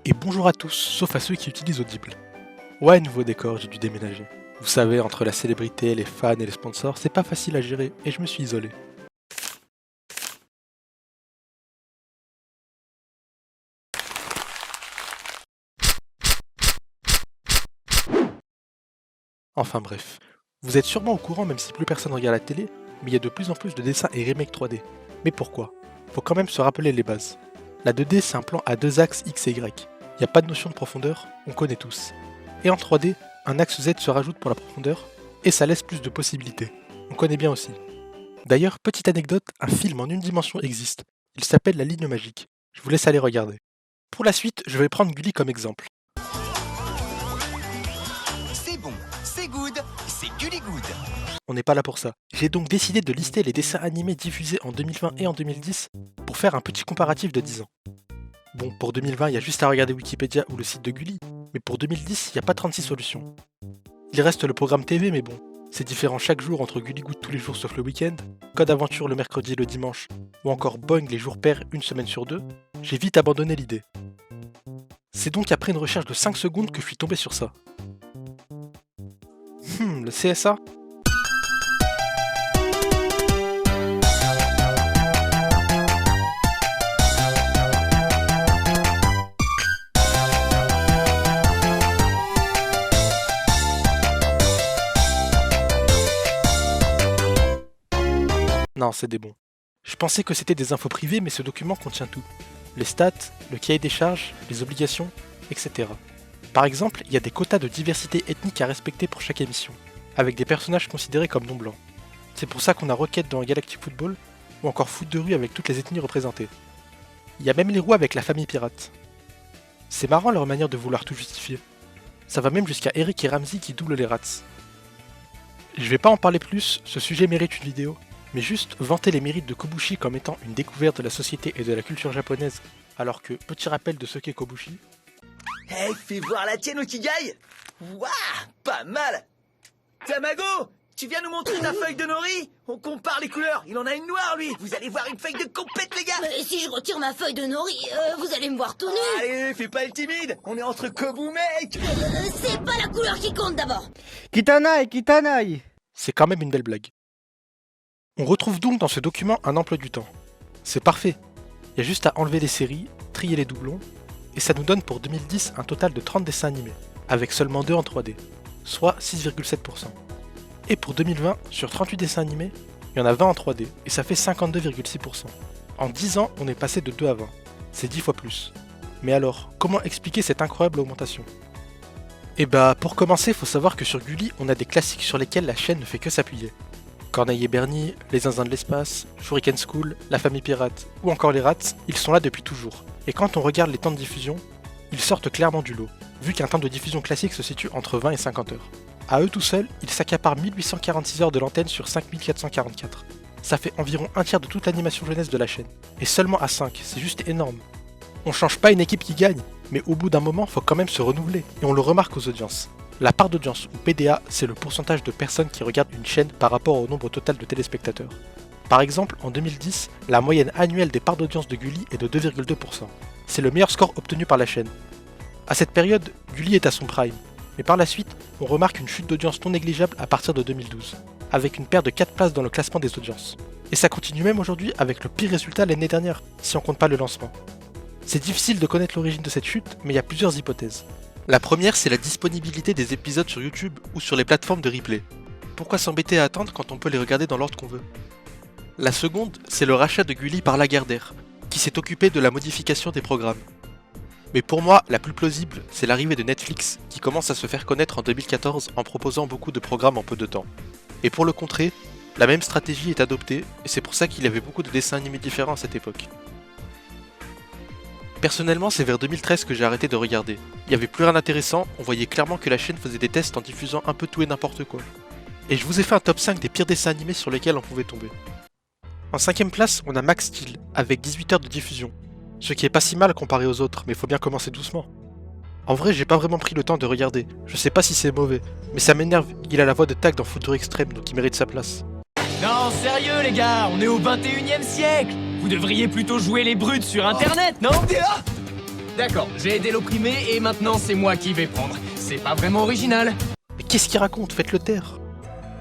Et bonjour à tous, sauf à ceux qui utilisent Audible. Ouais, nouveau décor, j'ai dû déménager. Vous savez, entre la célébrité, les fans et les sponsors, c'est pas facile à gérer et je me suis isolé. Enfin bref. Vous êtes sûrement au courant, même si plus personne regarde la télé, mais il y a de plus en plus de dessins et remakes 3D. Mais pourquoi? Faut quand même se rappeler les bases. La 2D, c'est un plan à deux axes X et Y. Il n'y a pas de notion de profondeur, on connaît tous. Et en 3D, un axe Z se rajoute pour la profondeur, et ça laisse plus de possibilités. On connaît bien aussi. D'ailleurs, petite anecdote, un film en une dimension existe. Il s'appelle La Ligne Magique. Je vous laisse aller regarder. Pour la suite, je vais prendre Gulli comme exemple. C'est bon, c'est good, c'est Gulli Good. On n'est pas là pour ça. J'ai donc décidé de lister les dessins animés diffusés en 2020 et en 2010 pour faire un petit comparatif de 10 ans. Bon, pour 2020, il y a juste à regarder Wikipédia ou le site de Gulli, mais pour 2010, il n'y a pas 36 solutions. Il reste le programme TV, mais bon, c'est différent chaque jour entre Gulli Good tous les jours sauf le week-end, Code Aventure le mercredi et le dimanche, ou encore Boing les jours pairs une semaine sur deux, j'ai vite abandonné l'idée. C'est donc après une recherche de 5 secondes que je suis tombé sur ça. Le CSA? Non, c'est des bons. Je pensais que c'était des infos privées, mais ce document contient tout. Les stats, le cahier des charges, les obligations, etc. Par exemple, il y a des quotas de diversité ethnique à respecter pour chaque émission, avec des personnages considérés comme non blancs. C'est pour ça qu'on a Rocket dans Galactic Football, ou encore Foot de rue avec toutes les ethnies représentées. Il y a même les roux avec la famille pirate. C'est marrant leur manière de vouloir tout justifier. Ça va même jusqu'à Eric et Ramsey qui doublent les rats. Je vais pas en parler plus, ce sujet mérite une vidéo, mais juste vanter les mérites de Kobushi comme étant une découverte de la société et de la culture japonaise, alors que, petit rappel de ce qu'est Kobushi. Hey, fais voir la tienne au Kigai. Waouh, pas mal. Tamago, tu viens nous montrer ta feuille de nori? On compare les couleurs, il en a une noire lui. Vous allez voir une feuille de compète les gars. Mais si je retire ma feuille de nori, vous allez me voir tout nu. Allez, fais pas le timide, on est entre Kobu mec. C'est pas la couleur qui compte d'abord. Kitanai, Kitanai. C'est quand même une belle blague. On retrouve donc dans ce document un emploi du temps. C'est parfait. Il y a juste à enlever les séries, trier les doublons, et ça nous donne pour 2010 un total de 30 dessins animés, avec seulement 2 en 3D, soit 6,7%. Et pour 2020, sur 38 dessins animés, il y en a 20 en 3D, et ça fait 52,6%. En 10 ans, on est passé de 2 à 20. C'est 10 fois plus. Mais alors, comment expliquer cette incroyable augmentation? Eh bah, pour commencer, faut savoir que sur Gulli, on a des classiques sur lesquels la chaîne ne fait que s'appuyer. Corneille et Bernie, Les Zinzins de l'espace, Shuriken School, La Famille Pirate, ou encore les Rats, ils sont là depuis toujours. Et quand on regarde les temps de diffusion, ils sortent clairement du lot, vu qu'un temps de diffusion classique se situe entre 20 et 50 heures. À eux tout seuls, ils s'accaparent 1846 heures de l'antenne sur 5444. Ça fait environ un tiers de toute l'animation jeunesse de la chaîne. Et seulement à 5, c'est juste énorme. On change pas une équipe qui gagne, mais au bout d'un moment, faut quand même se renouveler, et on le remarque aux audiences. La part d'audience, ou PDA, c'est le pourcentage de personnes qui regardent une chaîne par rapport au nombre total de téléspectateurs. Par exemple, en 2010, la moyenne annuelle des parts d'audience de Gulli est de 2,2%. C'est le meilleur score obtenu par la chaîne. À cette période, Gulli est à son prime, mais par la suite, on remarque une chute d'audience non négligeable à partir de 2012, avec une perte de 4 places dans le classement des audiences. Et ça continue même aujourd'hui avec le pire résultat l'année dernière, si on compte pas le lancement. C'est difficile de connaître l'origine de cette chute, mais il y a plusieurs hypothèses. La première, c'est la disponibilité des épisodes sur YouTube ou sur les plateformes de replay. Pourquoi s'embêter à attendre quand on peut les regarder dans l'ordre qu'on veut? La seconde, c'est le rachat de Gulli par Lagardère, qui s'est occupé de la modification des programmes. Mais pour moi, la plus plausible, c'est l'arrivée de Netflix, qui commence à se faire connaître en 2014 en proposant beaucoup de programmes en peu de temps. Et pour le contrer, la même stratégie est adoptée, et c'est pour ça qu'il y avait beaucoup de dessins animés différents à cette époque. Personnellement, c'est vers 2013 que j'ai arrêté de regarder. Il n'y avait plus rien d'intéressant, on voyait clairement que la chaîne faisait des tests en diffusant un peu tout et n'importe quoi. Et je vous ai fait un top 5 des pires dessins animés sur lesquels on pouvait tomber. En 5ème place, on a Max Steel, avec 18 heures de diffusion. Ce qui est pas si mal comparé aux autres, mais faut bien commencer doucement. En vrai, j'ai pas vraiment pris le temps de regarder, je sais pas si c'est mauvais, mais ça m'énerve, il a la voix de Tag dans Futur Extreme, donc il mérite sa place. Non, sérieux les gars, on est au 21e siècle. Vous devriez plutôt jouer les brutes sur internet, non? D'accord, j'ai aidé l'opprimé et maintenant c'est moi qui vais prendre. C'est pas vraiment original. Mais qu'est-ce qu'il raconte? Faites-le taire.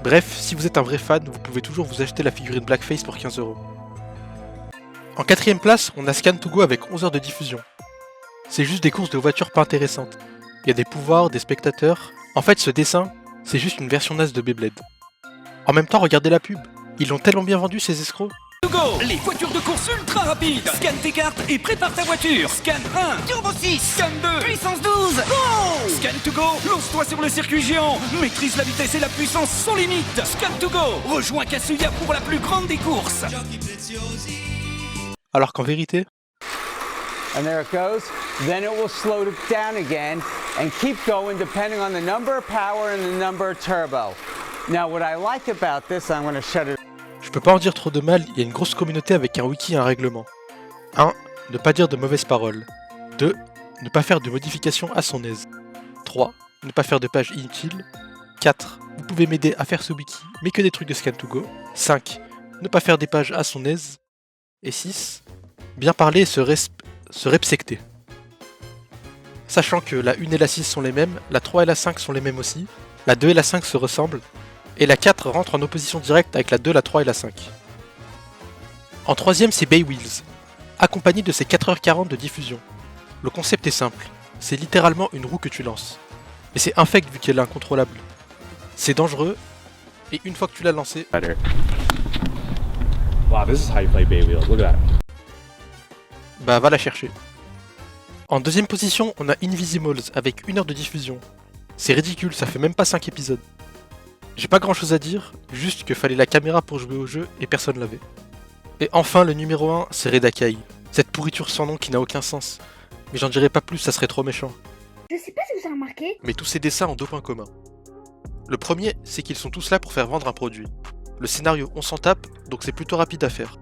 Bref, si vous êtes un vrai fan, vous pouvez toujours vous acheter la figurine Blackface pour 15€. En quatrième place, on a Scan2Go avec 11 heures de diffusion. C'est juste des courses de voitures pas intéressantes. Il y a des pouvoirs, des spectateurs. En fait, ce dessin, c'est juste une version naze de Beyblade. En même temps, regardez la pub. Ils l'ont tellement bien vendu, ces escrocs. Go, les voitures de course ultra rapides. Scanne tes cartes et prépare ta voiture. Scan 1, Turbo 6, Scan 2, Puissance 12, Go. Scan2Go, lance-toi sur le circuit géant. Maîtrise la vitesse et la puissance sans limite. Scan2Go, rejoins Kasuya pour la plus grande des courses. Alors qu'en vérité, And there it goes. Then it will slow it down again and keep going depending on the number of power and the number of turbo. Now what I like about this, I'm going to shut it. je peux pas en dire trop de mal, il y a une grosse communauté avec un wiki et un règlement. 1. Ne pas dire de mauvaises paroles. 2. Ne pas faire de modifications à son aise. 3. Ne pas faire de pages inutiles. 4. Vous pouvez m'aider à faire ce wiki, mais que des trucs de Scan2Go. 5. Ne pas faire des pages à son aise. Et 6. Bien parler et se respecter. Sachant que la 1 et la 6 sont les mêmes, la 3 et la 5 sont les mêmes aussi, la 2 et la 5 se ressemblent, et la 4 rentre en opposition directe avec la 2, la 3 et la 5. En troisième, c'est Bay Wheels, accompagné de ses 4h40 de diffusion. Le concept est simple, c'est littéralement une roue que tu lances. Mais c'est infect vu qu'elle est incontrôlable. C'est dangereux, et une fois que tu l'as lancée, Wow, this is how you play Bay Wheels. Look at that. bah va la chercher. En deuxième position, on a Invisimals avec 1 heure de diffusion. C'est ridicule, ça fait même pas 5 épisodes. J'ai pas grand chose à dire, juste que fallait la caméra pour jouer au jeu et personne l'avait. Et enfin, le numéro 1, c'est Redakai. Cette pourriture sans nom qui n'a aucun sens. Mais j'en dirai pas plus, ça serait trop méchant. Je sais pas si vous avez remarqué. Mais tous ces dessins ont deux points communs. Le premier, c'est qu'ils sont tous là pour faire vendre un produit. Le scénario, on s'en tape, donc c'est plutôt rapide à faire.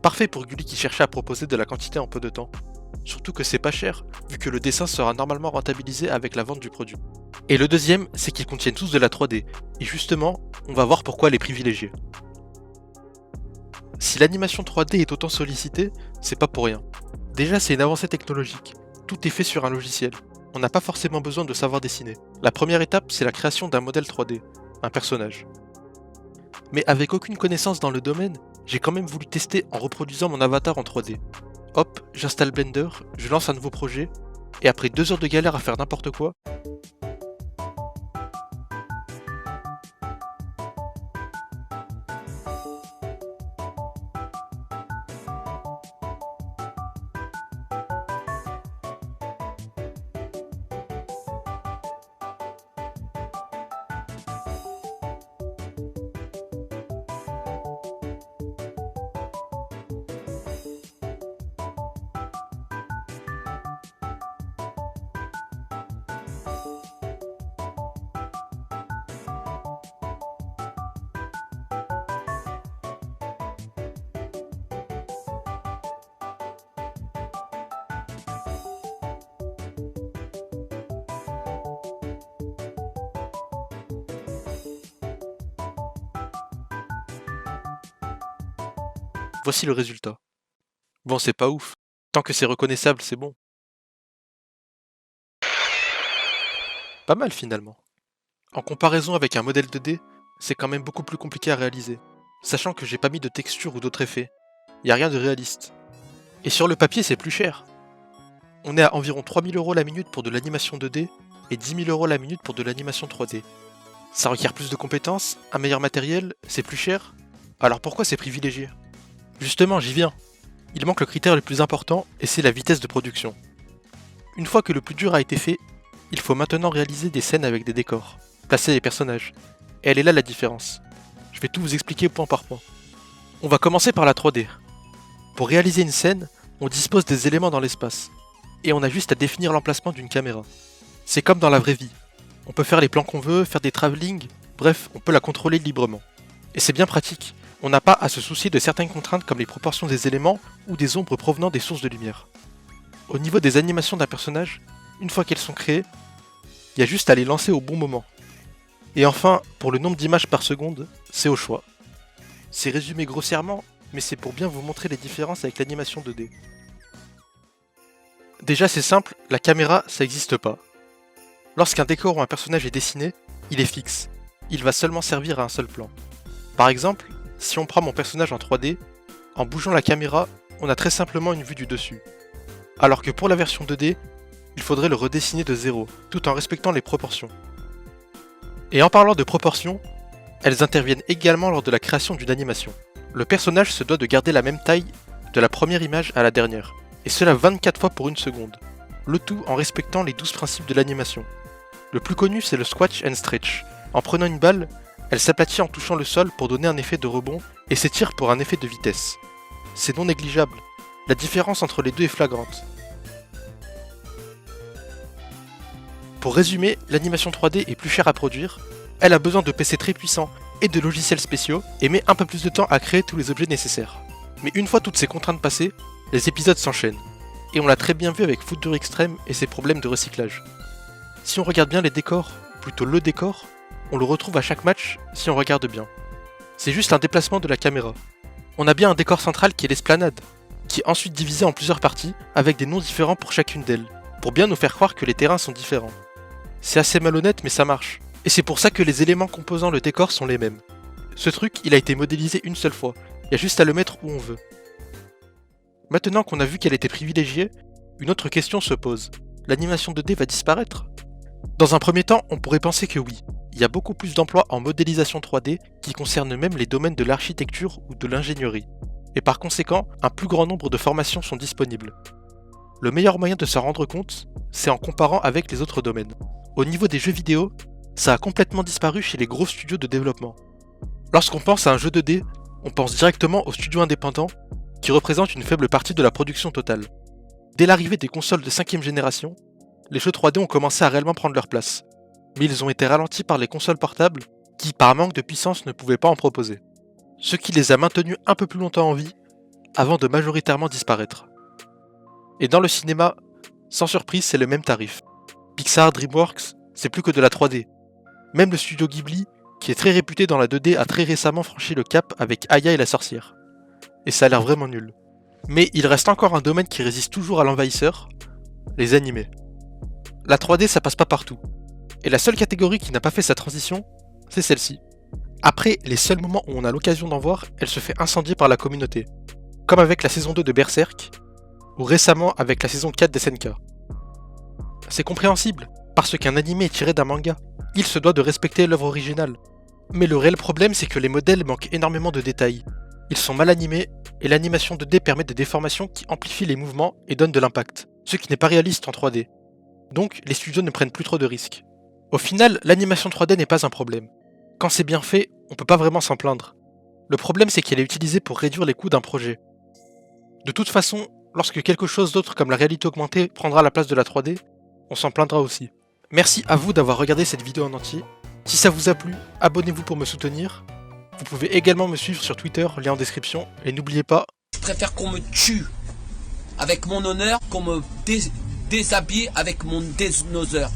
Parfait pour Gulli qui cherchait à proposer de la quantité en peu de temps. Surtout que c'est pas cher, vu que le dessin sera normalement rentabilisé avec la vente du produit. Et le deuxième, c'est qu'ils contiennent tous de la 3D, et justement, on va voir pourquoi les privilégier. Si l'animation 3D est autant sollicitée, c'est pas pour rien. Déjà, c'est une avancée technologique. Tout est fait sur un logiciel. On n'a pas forcément besoin de savoir dessiner. La première étape, c'est la création d'un modèle 3D, un personnage. Mais avec aucune connaissance dans le domaine, j'ai quand même voulu tester en reproduisant mon avatar en 3D. Hop, j'installe Blender, je lance un nouveau projet, et après 2 heures de galère à faire n'importe quoi, voici le résultat. Bon, c'est pas ouf. Tant que c'est reconnaissable, c'est bon. Pas mal finalement. En comparaison avec un modèle 2D, c'est quand même beaucoup plus compliqué à réaliser. Sachant que j'ai pas mis de texture ou d'autres effets. Y a rien de réaliste. Et sur le papier, c'est plus cher. On est à environ 3000 € la minute pour de l'animation 2D et 10 000 € la minute pour de l'animation 3D. Ça requiert plus de compétences, un meilleur matériel, c'est plus cher. Alors pourquoi c'est privilégié ? Justement, j'y viens. Il manque le critère le plus important, et c'est la vitesse de production. Une fois que le plus dur a été fait, il faut maintenant réaliser des scènes avec des décors, placer les personnages. Et elle est là la différence. Je vais tout vous expliquer point par point. On va commencer par la 3D. Pour réaliser une scène, on dispose des éléments dans l'espace. Et on a juste à définir l'emplacement d'une caméra. C'est comme dans la vraie vie. On peut faire les plans qu'on veut, faire des travelling, bref, on peut la contrôler librement. Et c'est bien pratique. On n'a pas à se soucier de certaines contraintes comme les proportions des éléments ou des ombres provenant des sources de lumière. Au niveau des animations d'un personnage, une fois qu'elles sont créées, il y a juste à les lancer au bon moment. Et enfin, pour le nombre d'images par seconde, c'est au choix. C'est résumé grossièrement, mais c'est pour bien vous montrer les différences avec l'animation 2D. Déjà c'est simple, la caméra ça n'existe pas. Lorsqu'un décor ou un personnage est dessiné, il est fixe. Il va seulement servir à un seul plan. Par exemple, si on prend mon personnage en 3D, en bougeant la caméra, on a très simplement une vue du dessus. Alors que pour la version 2D, il faudrait le redessiner de zéro, tout en respectant les proportions. Et en parlant de proportions, elles interviennent également lors de la création d'une animation. Le personnage se doit de garder la même taille de la première image à la dernière, et cela 24 fois pour une seconde, le tout en respectant les 12 principes de l'animation. Le plus connu c'est le squash and stretch. En prenant une balle, elle s'aplatit en touchant le sol pour donner un effet de rebond et s'étire pour un effet de vitesse. C'est non négligeable, la différence entre les deux est flagrante. Pour résumer, l'animation 3D est plus chère à produire, elle a besoin de PC très puissants et de logiciels spéciaux, et met un peu plus de temps à créer tous les objets nécessaires. Mais une fois toutes ces contraintes passées, les épisodes s'enchaînent. Et on l'a très bien vu avec Football Extreme et ses problèmes de recyclage. Si on regarde bien les décors, ou plutôt le décor, on le retrouve à chaque match si on regarde bien. C'est juste un déplacement de la caméra. On a bien un décor central qui est l'esplanade, qui est ensuite divisé en plusieurs parties avec des noms différents pour chacune d'elles, pour bien nous faire croire que les terrains sont différents. C'est assez malhonnête mais ça marche. Et c'est pour ça que les éléments composant le décor sont les mêmes. Ce truc, il a été modélisé une seule fois, il y a juste à le mettre où on veut. Maintenant qu'on a vu qu'elle était privilégiée, une autre question se pose. L'animation 2D va disparaître ? Dans un premier temps, on pourrait penser que oui. Il y a beaucoup plus d'emplois en modélisation 3D qui concernent même les domaines de l'architecture ou de l'ingénierie. Et par conséquent, un plus grand nombre de formations sont disponibles. Le meilleur moyen de s'en rendre compte, c'est en comparant avec les autres domaines. Au niveau des jeux vidéo, ça a complètement disparu chez les gros studios de développement. Lorsqu'on pense à un jeu 2D, on pense directement aux studios indépendants qui représentent une faible partie de la production totale. Dès l'arrivée des consoles de 5ème génération, les jeux 3D ont commencé à réellement prendre leur place. Mais ils ont été ralentis par les consoles portables qui, par manque de puissance, ne pouvaient pas en proposer. Ce qui les a maintenus un peu plus longtemps en vie, avant de majoritairement disparaître. Et dans le cinéma, sans surprise, c'est le même tarif. Pixar, DreamWorks, c'est plus que de la 3D. Même le studio Ghibli, qui est très réputé dans la 2D, a très récemment franchi le cap avec Aya et la sorcière. Et ça a l'air vraiment nul. Mais il reste encore un domaine qui résiste toujours à l'envahisseur, les animés. La 3D ça passe pas partout. Et la seule catégorie qui n'a pas fait sa transition, c'est celle-ci. Après, les seuls moments où on a l'occasion d'en voir, elle se fait incendier par la communauté. Comme avec la saison 2 de Berserk, ou récemment avec la saison 4 d'SNK. C'est compréhensible, parce qu'un animé est tiré d'un manga. Il se doit de respecter l'œuvre originale. Mais le réel problème c'est que les modèles manquent énormément de détails. Ils sont mal animés, et l'animation 2D permet des déformations qui amplifient les mouvements et donnent de l'impact, ce qui n'est pas réaliste en 3D. Donc les studios ne prennent plus trop de risques. Au final, l'animation 3D n'est pas un problème. Quand c'est bien fait, on peut pas vraiment s'en plaindre. Le problème c'est qu'elle est utilisée pour réduire les coûts d'un projet. De toute façon, lorsque quelque chose d'autre comme la réalité augmentée prendra la place de la 3D, on s'en plaindra aussi. Merci à vous d'avoir regardé cette vidéo en entier. Si ça vous a plu, abonnez-vous pour me soutenir. Vous pouvez également me suivre sur Twitter, lien en description. Et n'oubliez pas... Je préfère qu'on me tue avec mon honneur qu'on me déshabille avec mon désnoseur.